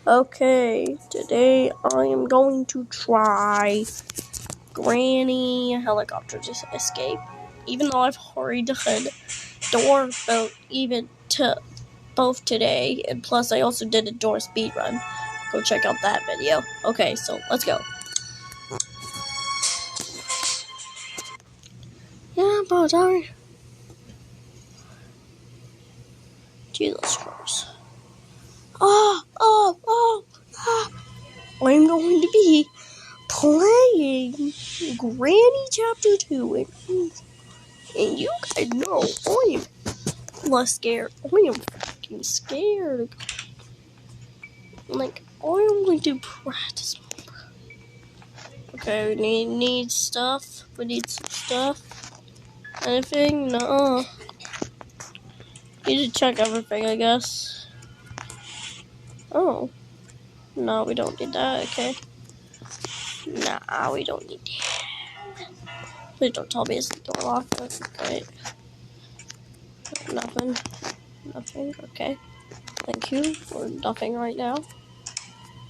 Okay, today I am going to try Granny Helicopter Escape. Even though I've already done door both today, and plus I also did a door speed run. Go check out that video. Okay, so let's go. Yeah, but Jesus Christ. I'm going to be playing Granny Chapter 2, and you guys know I am less scared. I am fucking scared. Like, I am going to practice. Okay, we need stuff. We need some stuff. Anything? No. Need to check everything, I guess. Oh. No, we don't need that, okay. Nah, we don't need that. Please don't tell me it's the door locked. That's great. Nothing. Nothing, okay. Thank you for nothing right now.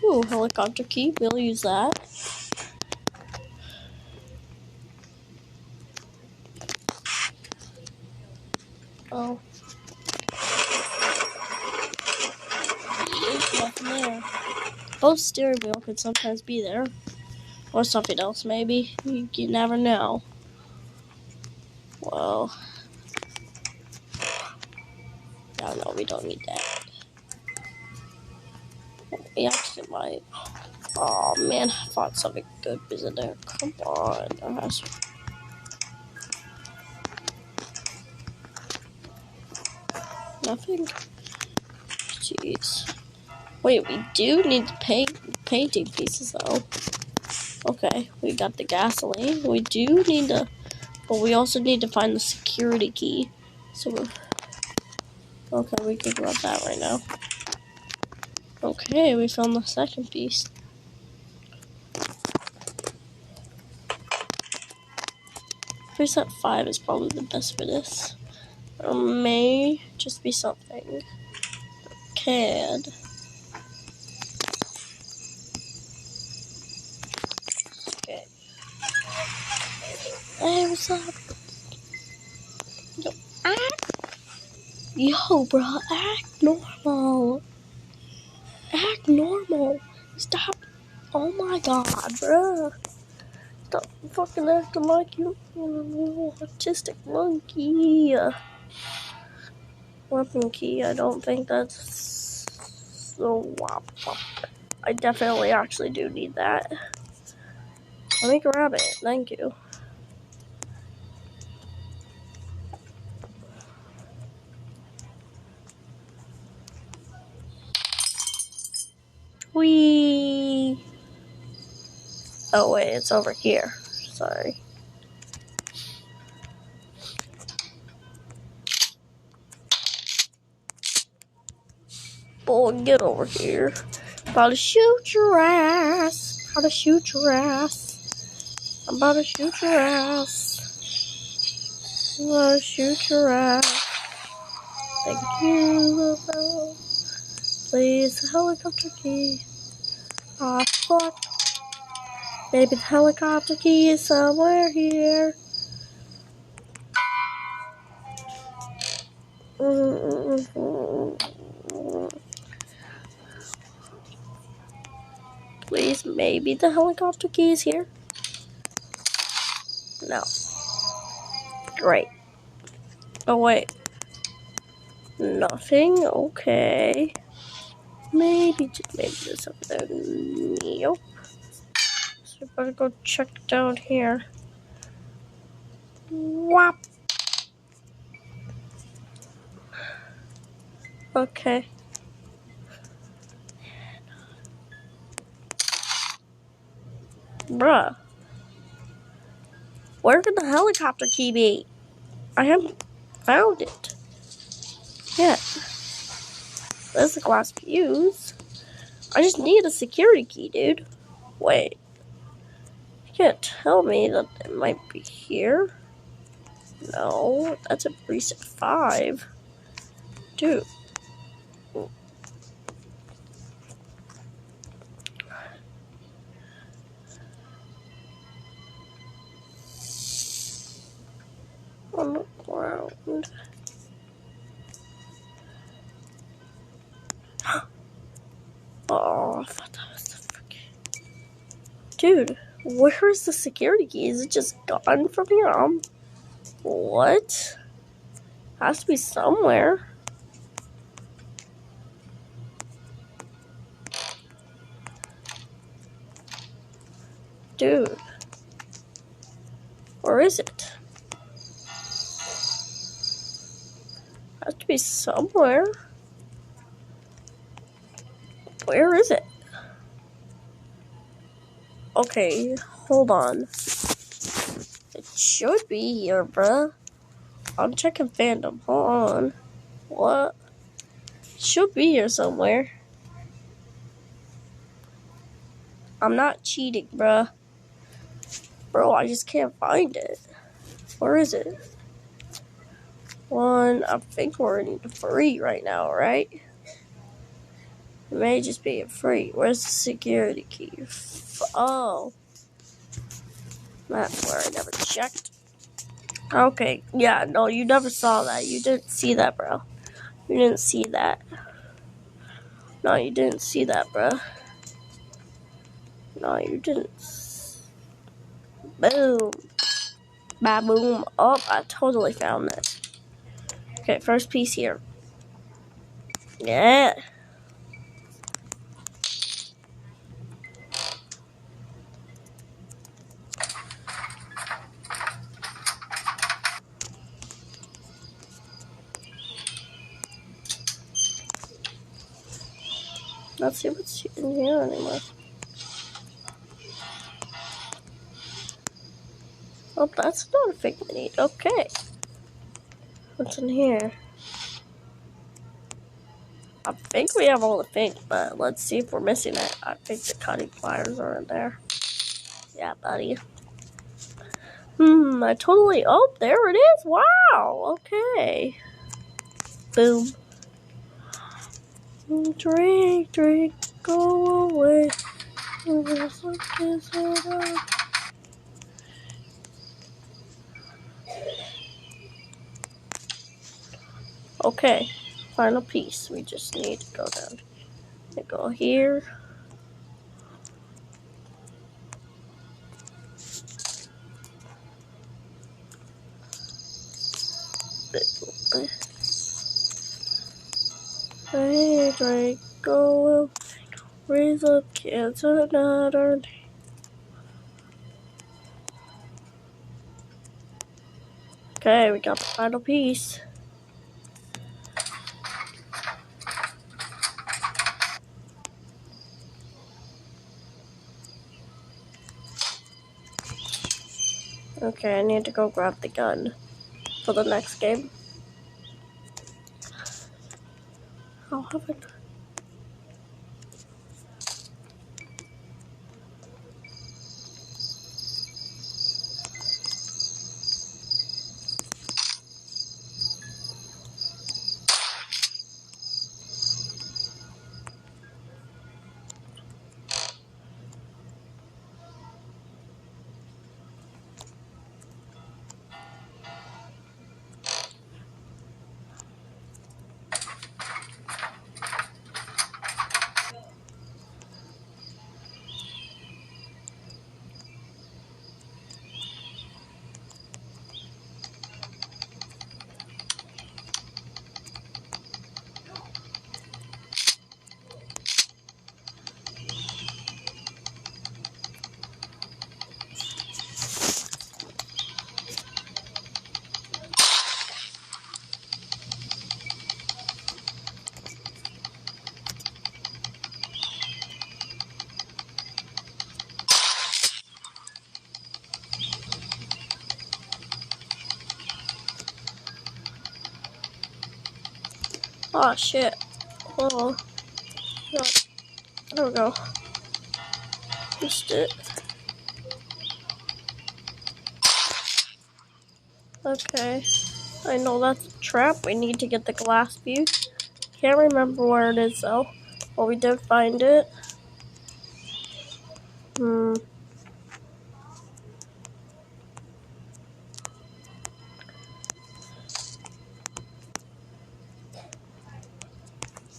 Ooh, helicopter key. We'll use that. Oh. There's nothing there. Both steering wheel could sometimes be there. Or something else, maybe. You never know. Well. No, we don't need that. We actually might. Oh man, I thought something good was in there. Come on. There has to... Nothing? Jeez. Wait, we do need the painting pieces though. Okay, we got the gasoline. We do need the... But we also need to find the security key. So, okay, we can grab that right now. Okay, we found the second piece. Preset 5 is probably the best for this. Or may just be something. CAD. Okay. Hey, what's up? Yo, bro, act normal. Act normal. Stop. Oh my god, bro. Stop fucking acting like you little autistic monkey. Weapon key, I don't think that's so wow. I definitely actually do need that. Let me grab it. Thank you. Whee! Oh wait, it's over here. Sorry. Boy, get over here. About to shoot your ass. About to shoot your ass. I'm about to shoot your ass. I'm about to shoot your ass. Thank you. Please, the helicopter key. Ah, fuck. Maybe the helicopter key is somewhere here. Please, maybe the helicopter key is here? No. Great. Oh, wait. Nothing? Okay. Maybe there's something. Nope. So I better go check down here. Whop. Okay. Bruh. Where could the helicopter key be? I haven't found it yet. There's the glass fuse. I just need a security key, dude. Wait. You can't tell me that it might be here. No, that's a preset 5. Dude. Oh, I thought that was the freaking... Dude, where's the security key? Is it just gone from here? What? Has to be somewhere. Dude. Where is it? Has to be somewhere. Where is it? Okay, hold on. It should be here, bruh. I'm checking fandom. Hold on. What? It should be here somewhere. I'm not cheating, bruh. Bro, I just can't find it. Where is it? I think we're in free right now, right? It may just be a free. Where's the security key? Oh. That's where I never checked. Okay, yeah, no, you never saw that. You didn't see that, bro. You didn't see that. No, you didn't see that, bro. No, you didn't. Boom. Ba-boom. Oh, I totally found it. Okay, first piece here. Yeah. Let's see what's in here anymore. Oh, that's not a fig mini. Okay. What's in here? I think we have all the pink, but let's see if we're missing it. I think the cutting pliers are in there. Yeah, buddy. I totally... Oh, there it is. Wow. Okay. Boom. Drink, drink, go away. Okay. Final piece. We just need to go down. Go here. Hey, drink, go away. Raise up kids another day. Okay, we got the final piece. Okay, I need to go grab the gun for the next game. I'll have it. Oh shit. Oh, no. There we go. Missed it. Okay. I know that's a trap. We need to get the glass view. Can't remember where it is though. But we did find it.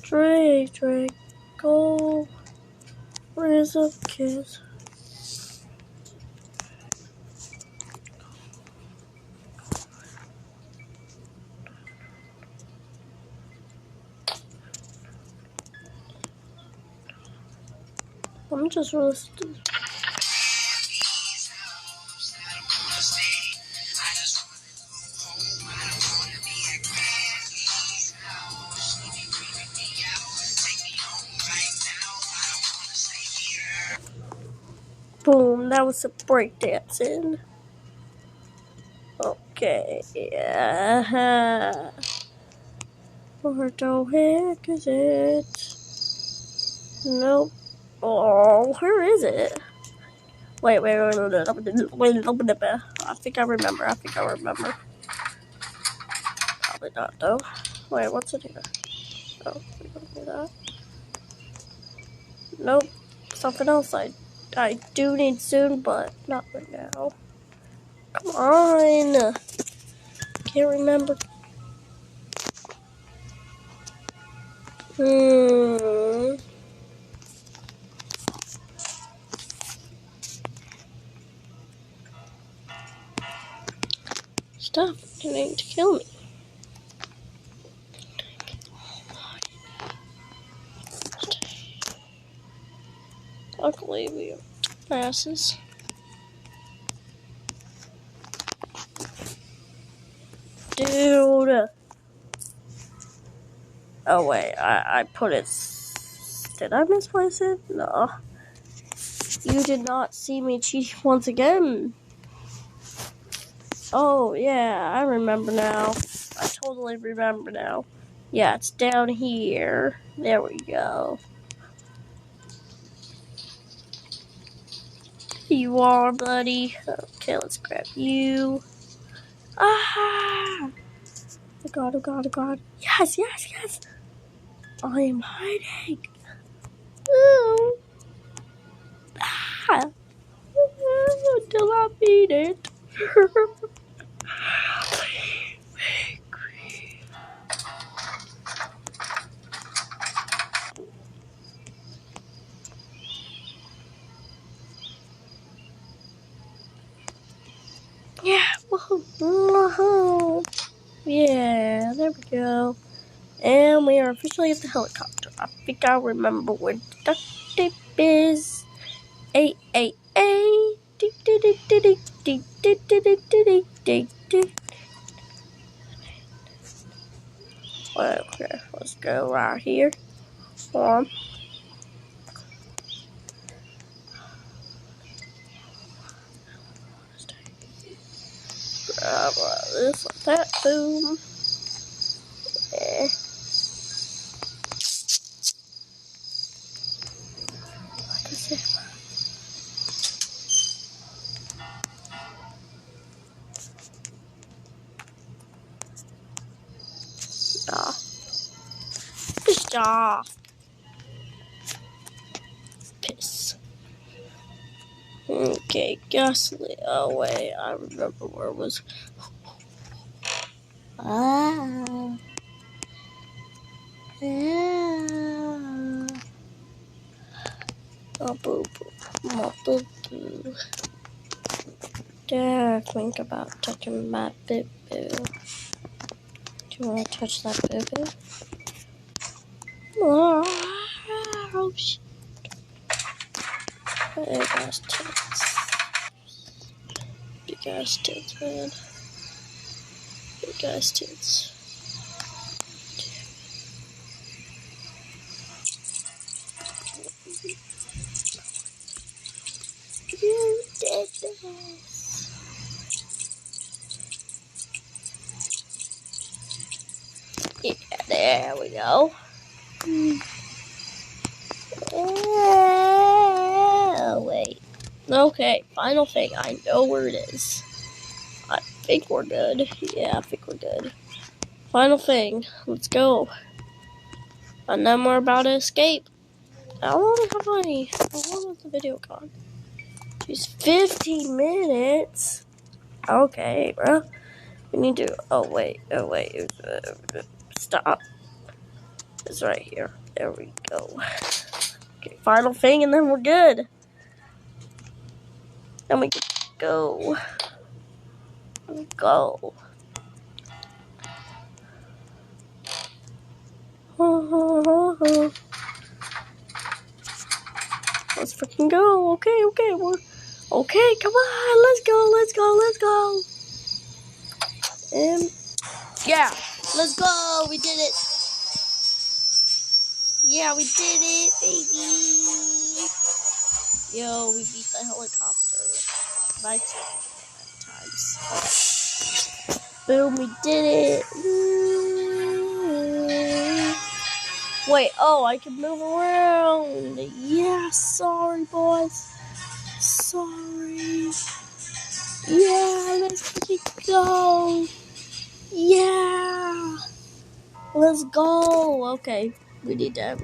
Drake, Drake, go. Raise up kids. I'm just really stupid. Boom, that was some breakdancing. Okay, yeah. Where the heck is it? Nope. Oh, where is it? Wait. I think I remember. Probably not, though. Wait, what's it here? Oh, we don't do that. Nope. Something else I do need soon, but not right now. Come on. Can't remember. Stop trying to kill me. Luckily, we have passes. Dude. Oh, wait. I put it. Did I misplace it? No. You did not see me cheat once again. Oh, yeah. I remember now. I totally remember now. Yeah, it's down here. There we go. You are, buddy. Okay, let's grab you. Ah! Oh god. Yes. I am hiding. Ooh. Ah! Until I beat it. Yeah, woohoo. Yeah, there we go. And we are officially at the helicopter. I think I remember where the duct tape is. Wait, okay, let's go right here. Grab this, like that, boom. Yeah. What is it? Piss. Okay, gasoline. Oh, wait, I remember where it was. Oh, boo boo. Dare think about touching my boo boo. Do you want to touch that boo boo? Oh, shit. Big ass tits. Big ass tits, man. Big ass tits. You did this. Yeah, there we go. Oh, wait. Okay, final thing. I know where it is. I think we're good. Yeah, I think we're good. Final thing. Let's go. And then we're about to escape. How long is the video gone? Jeez, 15 minutes? Okay, bro. We need to... Oh, wait. Stop. It's right here. There we go. Okay, final thing, and then we're good. Then we can go. Go. Let's freaking go. Okay, we're okay. Come on, let's go. And yeah, let's go. We did it. Yeah, we did it, baby. Yo, we beat the helicopter by 10 times. Boom, we did it. Wait, oh, I can move around. Yeah, sorry, boys. Sorry. Yeah, let's freaking go. Yeah. Let's go. Okay, we need to have